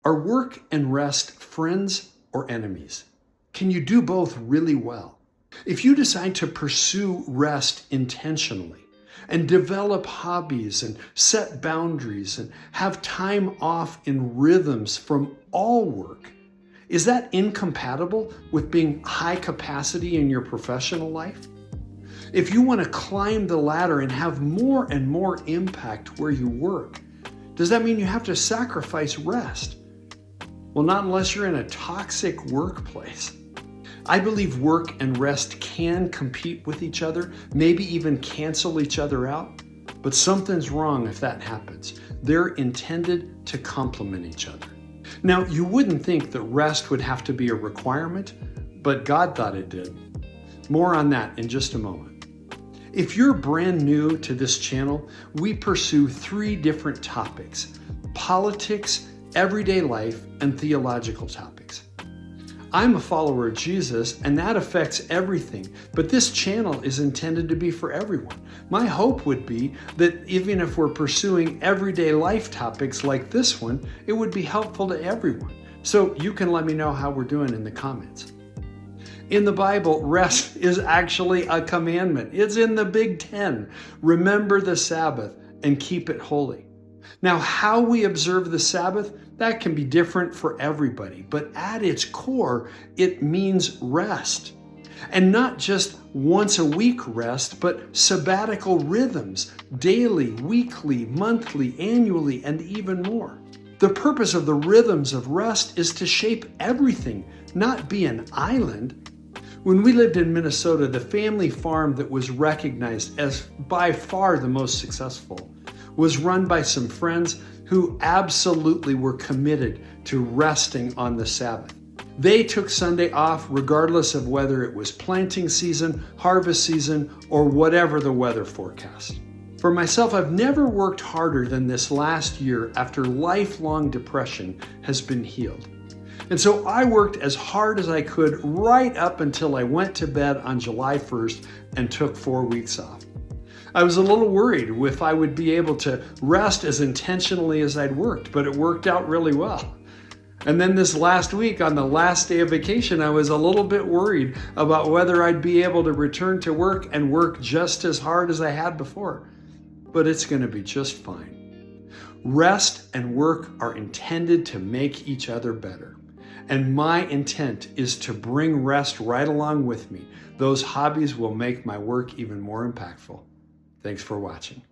Are work and rest friends or enemies? Can you do both really well? If you decide to pursue rest intentionally and develop hobbies and set boundaries and have time off in rhythms from all work, is that incompatible with being high capacity in your professional life? If you want to climb the ladder and have more and more impact where you work, does that mean you have to sacrifice rest? Well, not unless you're in a toxic workplace. I believe work and rest can compete with each other, maybe even cancel each other out, but something's wrong if that happens. They're intended to complement each other. Now, you wouldn't think that rest would have to be a requirement, but God thought it did. More on that in just a moment. If you're brand new to this channel, we pursue 3 different topics: politics, everyday life, and theological topics. I'm a follower of Jesus, and that affects everything, but this channel is intended to be for everyone. My hope would be that even if we're pursuing everyday life topics like this one, it would be helpful to everyone. So you can let me know how we're doing in the comments. In the Bible, rest is actually a commandment. It's in the Big Ten. Remember the Sabbath and keep it holy. Now, how we observe the Sabbath, that can be different for everybody, but at its core, it means rest. And not just once a week rest, but sabbatical rhythms, daily, weekly, monthly, annually, and even more. The purpose of the rhythms of rest is to shape everything, not be an island. When we lived in Minnesota, the family farm that was recognized as by far the most successful was run by some friends who absolutely were committed to resting on the Sabbath. They took Sunday off regardless of whether it was planting season, harvest season, or whatever the weather forecast. For myself, I've never worked harder than this last year after lifelong depression has been healed. And so I worked as hard as I could right up until I went to bed on July 1st and took 4 weeks off. I was a little worried if I would be able to rest as intentionally as I'd worked, but it worked out really well. And then this last week, on the last day of vacation, I was a little bit worried about whether I'd be able to return to work and work just as hard as I had before. But it's going to be just fine. Rest and work are intended to make each other better. And my intent is to bring rest right along with me. Those hobbies will make my work even more impactful. Thanks for watching.